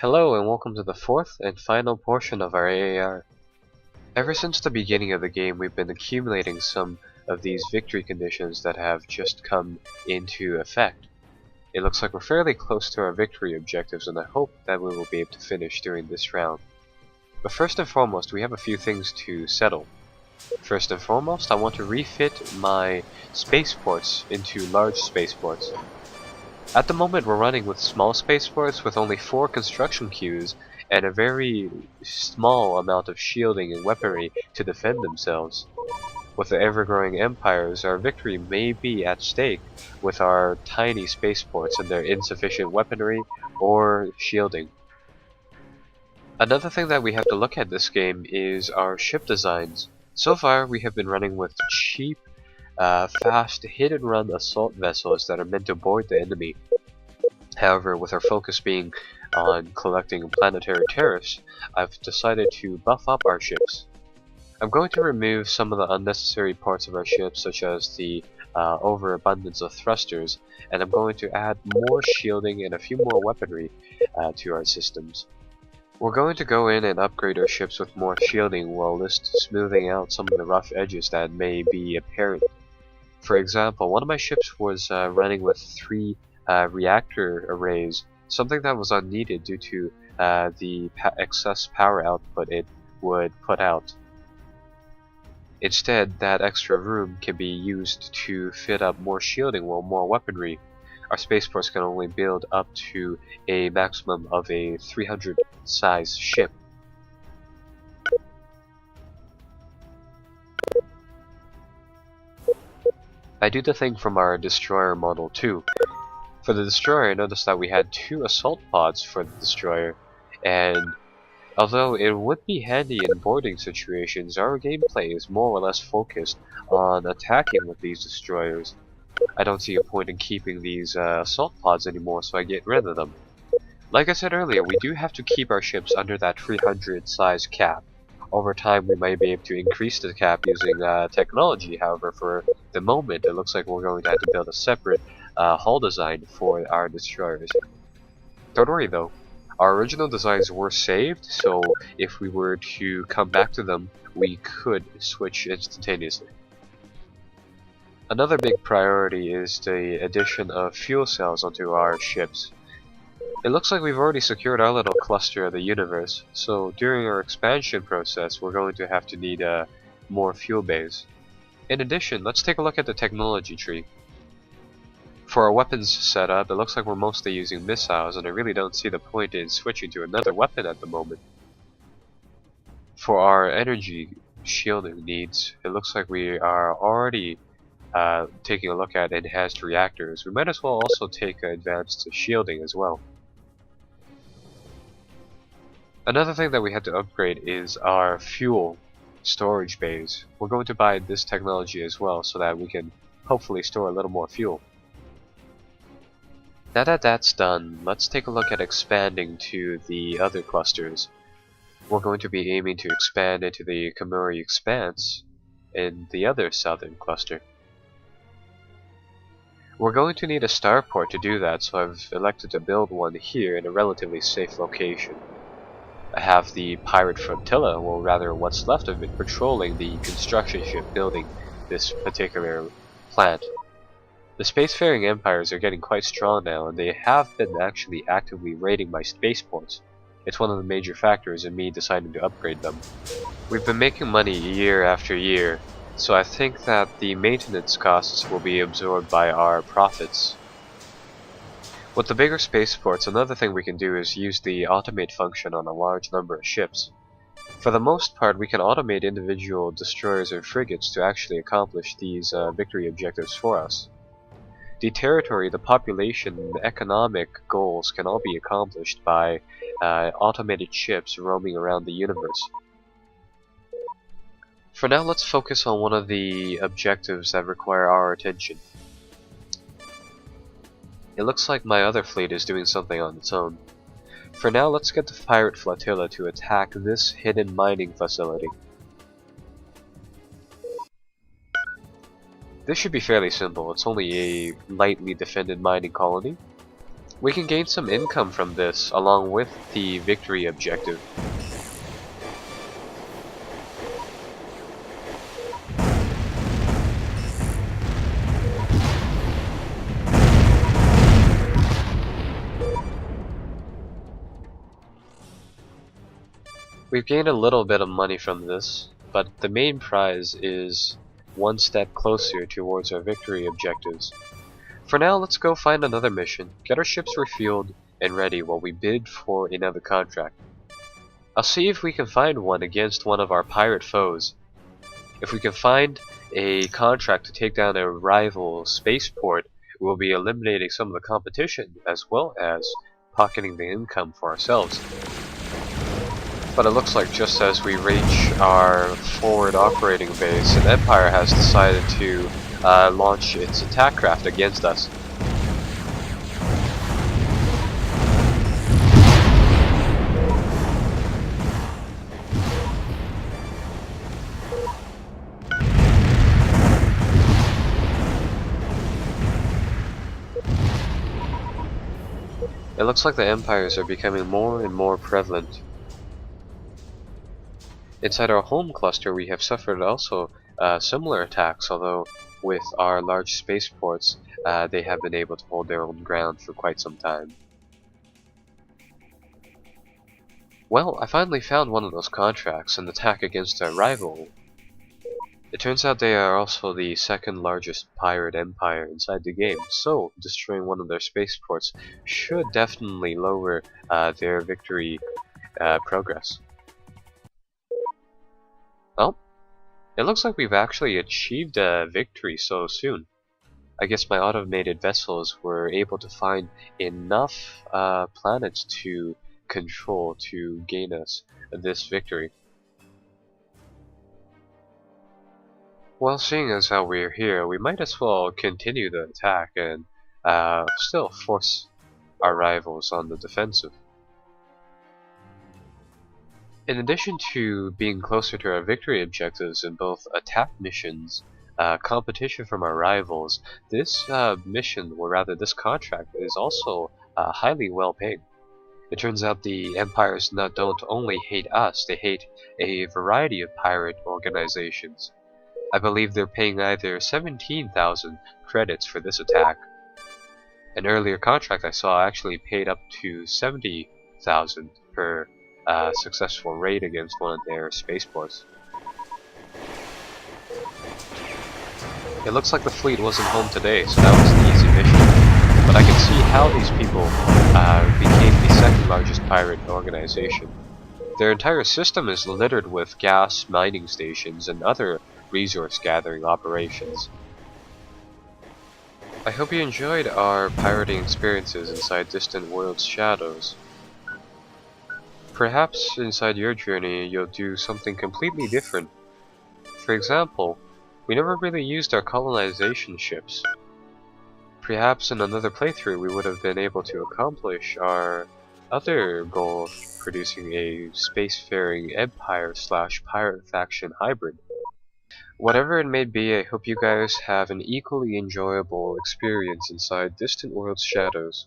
Hello and welcome to the fourth and final portion of our AAR. Ever since the beginning of the game, we've been accumulating some of these victory conditions that have just come into effect. It looks like we're fairly close to our victory objectives, and I hope that we will be able to finish during this round. But first and foremost, we have a few things to settle. First and foremost, I want to refit my spaceports into large spaceports. At the moment we're running with small spaceports with only 4 construction queues and a very small amount of shielding and weaponry to defend themselves. With the ever-growing empires, our victory may be at stake with our tiny spaceports and their insufficient weaponry or shielding. Another thing that we have to look at this game is our ship designs. So far we have been running with cheap, fast hit-and-run assault vessels that are meant to board the enemy. However, with our focus being on collecting planetary tariffs, I've decided to buff up our ships. I'm going to remove some of the unnecessary parts of our ships, such as the overabundance of thrusters, and I'm going to add more shielding and a few more weaponry to our systems. We're going to go in and upgrade our ships with more shielding while just smoothing out some of the rough edges that may be apparent. For example, one of my ships was running with 3 reactor arrays, something that was unneeded due to the excess power output it would put out. Instead, that extra room can be used to fit up more shielding or more weaponry. Our spaceports can only build up to a maximum of a 300 size ship. I do the thing from our destroyer model too. For the destroyer, I noticed that we had 2 assault pods for the destroyer, and although it would be handy in boarding situations, our gameplay is more or less focused on attacking with these destroyers. I don't see a point in keeping these assault pods anymore, so I get rid of them. Like I said earlier, we do have to keep our ships under that 300 size cap. Over time we might be able to increase the cap using technology. However, for the moment it looks like we're going to have to build a separate hull design for our destroyers. Don't worry though, our original designs were saved, so if we were to come back to them, we could switch instantaneously. Another big priority is the addition of fuel cells onto our ships. It looks like we've already secured our little cluster of the universe, so during our expansion process we're going to have to need more fuel bays. In addition, let's take a look at the technology tree. For our weapons setup, it looks like we're mostly using missiles, and I really don't see the point in switching to another weapon at the moment. For our energy shielding needs, it looks like we are already taking a look at enhanced reactors. We might as well also take advanced shielding as well. Another thing that we had to upgrade is our fuel storage bays. We're going to buy this technology as well so that we can hopefully store a little more fuel. Now that that's done, let's take a look at expanding to the other clusters. We're going to be aiming to expand into the Kamuri Expanse in the other southern cluster. We're going to need a starport to do that, so I've elected to build one here in a relatively safe location. I have the pirate flotilla, or rather what's left of it, patrolling the construction ship building this particular plant. The spacefaring empires are getting quite strong now, and they have been actually actively raiding my spaceports. It's one of the major factors in me deciding to upgrade them. We've been making money year after year, so I think that the maintenance costs will be absorbed by our profits. With the bigger spaceports, another thing we can do is use the automate function on a large number of ships. For the most part, we can automate individual destroyers and frigates to actually accomplish these victory objectives for us. The territory, the population, and the economic goals can all be accomplished by automated ships roaming around the universe. For now, let's focus on one of the objectives that require our attention. It looks like my other fleet is doing something on its own. For now, let's get the pirate flotilla to attack this hidden mining facility. This should be fairly simple. It's only a lightly defended mining colony. We can gain some income from this along with the victory objective. We've gained a little bit of money from this, but the main prize is one step closer towards our victory objectives. For now, let's go find another mission, get our ships refueled and ready while we bid for another contract. I'll see if we can find one against one of our pirate foes. If we can find a contract to take down a rival spaceport, we'll be eliminating some of the competition as well as pocketing the income for ourselves. But it looks like just as we reach our forward operating base, an Empire has decided to launch its attack craft against us. It looks like the empires are becoming more and more prevalent. Inside our home cluster we have suffered also similar attacks, although with our large spaceports they have been able to hold their own ground for quite some time. Well, I finally found one of those contracts, an attack against a rival. It turns out they are also the second largest pirate empire inside the game, so destroying one of their spaceports should definitely lower their victory progress. Well, it looks like we've actually achieved a victory so soon. I guess my automated vessels were able to find enough planets to control to gain us this victory. Well, seeing as how we're here, we might as well continue the attack and still force our rivals on the defensive. In addition to being closer to our victory objectives in both attack missions, competition from our rivals, this mission, or rather this contract, is also highly well paid. It turns out the empires don't only hate us, they hate a variety of pirate organizations. I believe they're paying either 17,000 credits for this attack. An earlier contract I saw actually paid up to 70,000 per successful raid against one of their spaceports. It looks like the fleet wasn't home today, so that was an easy mission. But I can see how these people became the second largest pirate organization. Their entire system is littered with gas mining stations and other resource gathering operations. I hope you enjoyed our pirating experiences inside Distant World's Shadows. Perhaps inside your journey you'll do something completely different. For example, we never really used our colonization ships. Perhaps in another playthrough we would have been able to accomplish our other goal of producing a spacefaring empire/pirate faction hybrid. Whatever it may be, I hope you guys have an equally enjoyable experience inside Distant World's Shadows.